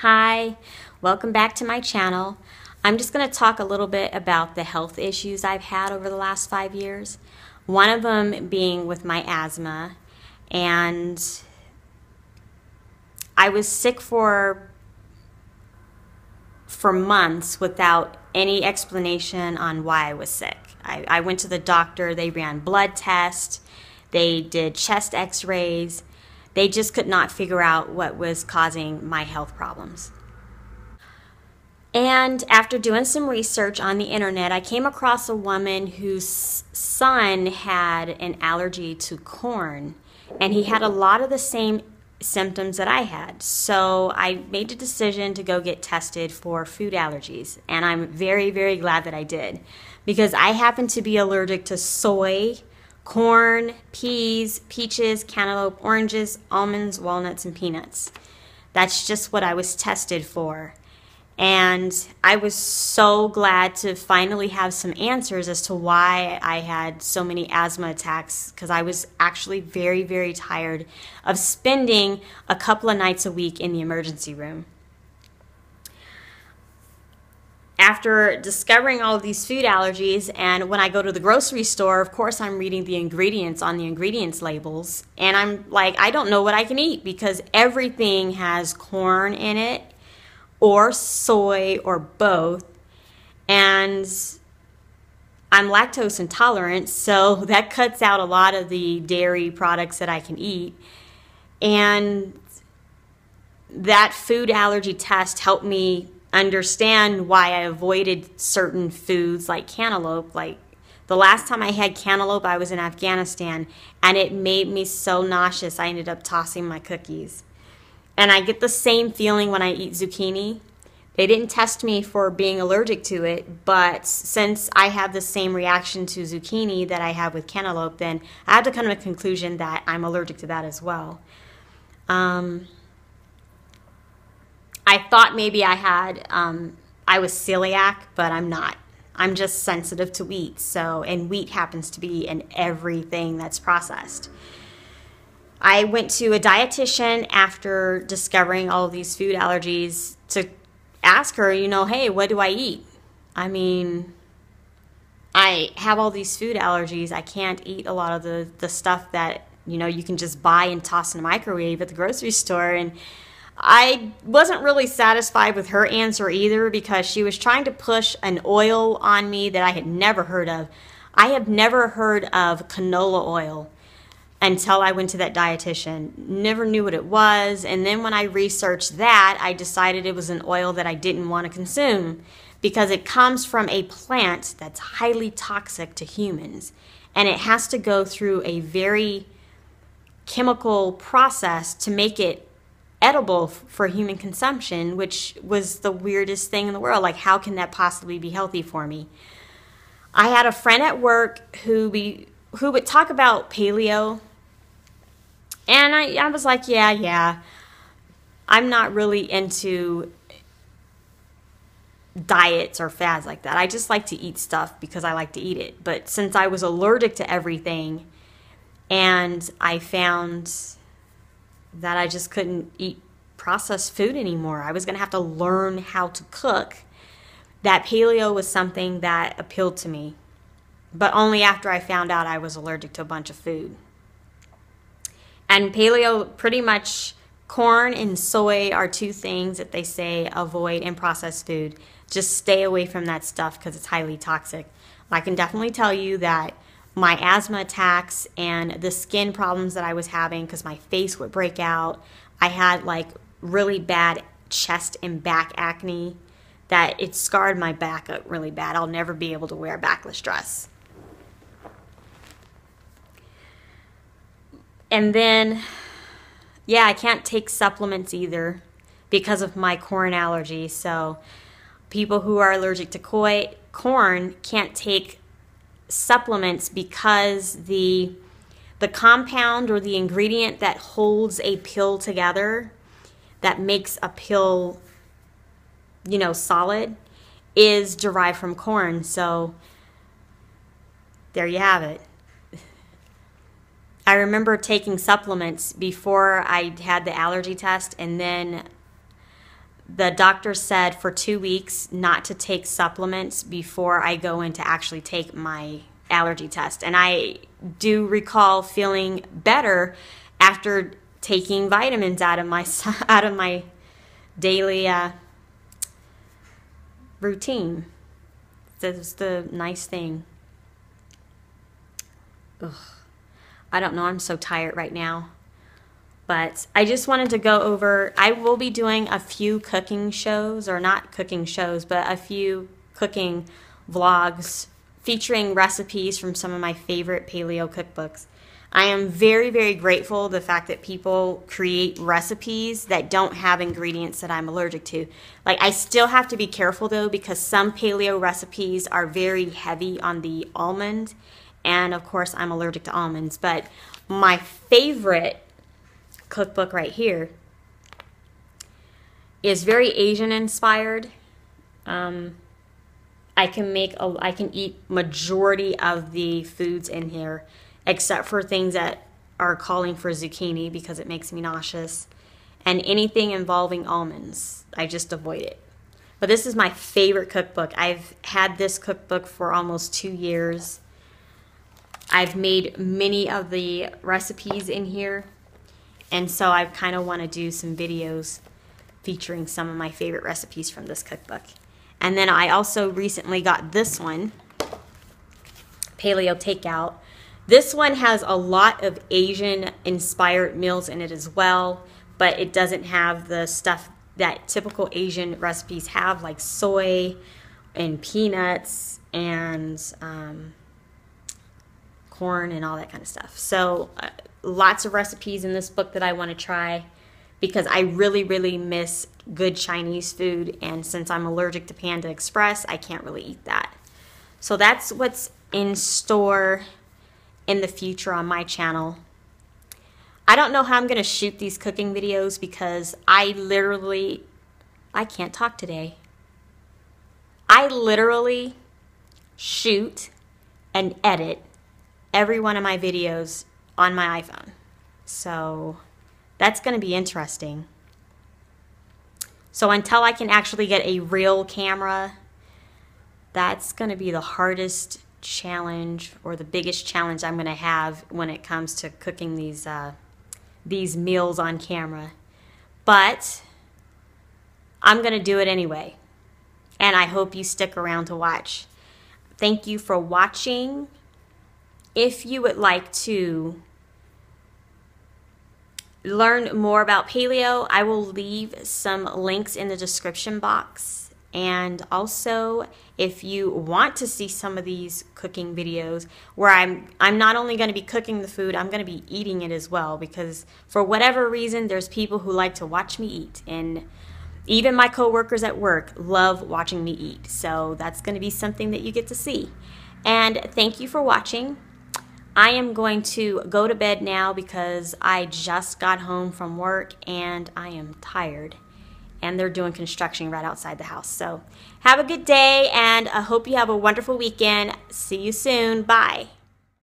Hi, welcome back to my channel. I'm just going to talk a little bit about the health issues I've had over the last 5 years. One of them being with my asthma, and I was sick for months without any explanation on why I was sick. I went to the doctor, they ran blood tests, they did chest x-rays. They just could not figure out what was causing my health problems. And after doing some research on the internet, I came across a woman whose son had an allergy to corn, and he had a lot of the same symptoms that I had. So I made a decision to go get tested for food allergies, and I'm very, very glad that I did, because I happen to be allergic to soy, corn, peas, peaches, cantaloupe, oranges, almonds, walnuts, and peanuts. That's just what I was tested for. And I was so glad to finally have some answers as to why I had so many asthma attacks, because I was actually very, very tired of spending a couple of nights a week in the emergency room. After discovering all of these food allergies, and when I go to the grocery store, of course I'm reading the ingredients on the ingredients labels, and I'm like, I don't know what I can eat, because everything has corn in it, or soy, or both, and I'm lactose intolerant, so that cuts out a lot of the dairy products that I can eat. And that food allergy test helped me understand why I avoided certain foods like cantaloupe. Like the last time I had cantaloupe, I was in Afghanistan, and it made me so nauseous I ended up tossing my cookies. And I get the same feeling when I eat zucchini. They didn't test me for being allergic to it, but since I have the same reaction to zucchini that I have with cantaloupe, then I have to come to a conclusion that I'm allergic to that as well. I thought maybe I was celiac, but I'm not. I'm just sensitive to wheat. So, and wheat happens to be in everything that's processed. I went to a dietitian after discovering all of these food allergies to ask her, hey, what do I eat? I mean, I have all these food allergies. I can't eat a lot of the stuff that, you can just buy and toss in a microwave at the grocery store. And I wasn't really satisfied with her answer either, because she was trying to push an oil on me that I had never heard of. I have never heard of canola oil until I went to that dietitian. Never knew what it was. And then when I researched that, I decided it was an oil that I didn't want to consume, because it comes from a plant that's highly toxic to humans. And it has to go through a very chemical process to make it edible for human consumption, which was the weirdest thing in the world. Like, how can that possibly be healthy for me? I had a friend at work who would talk about paleo, and I was like, yeah, I'm not really into diets or fads like that. I just like to eat stuff because I like to eat it. But since I was allergic to everything, and I found that I just couldn't eat processed food anymore, I was going to have to learn how to cook, that paleo was something that appealed to me. But only after I found out I was allergic to a bunch of food. And paleo, pretty much corn and soy are two things that they say avoid in processed food. Just stay away from that stuff because it's highly toxic. I can definitely tell you that my asthma attacks and the skin problems that I was having, because my face would break out. I had like really bad chest and back acne that it scarred my back up really bad. I'll never be able to wear a backless dress. And then, yeah, I can't take supplements either because of my corn allergy. So people who are allergic to corn can't take supplements because the compound or the ingredient that holds a pill together, that makes a pill, solid, is derived from corn. So there you have it. I remember taking supplements before I had the allergy test, and then the doctor said for 2 weeks not to take supplements before I go in to actually take my allergy test. And I do recall feeling better after taking vitamins out of my daily routine. That's the nice thing. Ugh. I don't know, I'm so tired right now. But I just wanted to go over, I will be doing a few cooking shows, or not cooking shows, but a few cooking vlogs featuring recipes from some of my favorite paleo cookbooks. I am very, very grateful the fact that people create recipes that don't have ingredients that I'm allergic to. Like, I still have to be careful though, because some paleo recipes are very heavy on the almond, and of course I'm allergic to almonds. But my favorite cookbook right here is very Asian inspired. I can eat majority of the foods in here, except for things that are calling for zucchini because it makes me nauseous, and anything involving almonds, I just avoid it. But this is my favorite cookbook. I've had this cookbook for almost 2 years. I've made many of the recipes in here, and so I kind of want to do some videos featuring some of my favorite recipes from this cookbook. And then I also recently got this one, Paleo Takeout. This one has a lot of Asian inspired meals in it as well, but it doesn't have the stuff that typical Asian recipes have, like soy and peanuts and corn and all that kind of stuff. So lots of recipes in this book that I want to try, because I really, really miss good Chinese food, and since I'm allergic to Panda Express, I can't really eat that. So that's what's in store in the future on my channel. I don't know how I'm going to shoot these cooking videos, because I can't talk today. I literally shoot and edit every one of my videos on my iPhone. So that's going to be interesting. So until I can actually get a real camera, that's going to be the hardest challenge, or the biggest challenge I'm going to have when it comes to cooking these meals on camera. But I'm going to do it anyway, and I hope you stick around to watch. Thank you for watching. If you would like to learn more about paleo, I will leave some links in the description box. And also, if you want to see some of these cooking videos where I'm not only going to be cooking the food, I'm going to be eating it as well, because for whatever reason, there's people who like to watch me eat, and even my coworkers at work love watching me eat. So that's going to be something that you get to see. And thank you for watching. I am going to go to bed now because I just got home from work and I am tired. And they're doing construction right outside the house. So have a good day, and I hope you have a wonderful weekend. See you soon. Bye.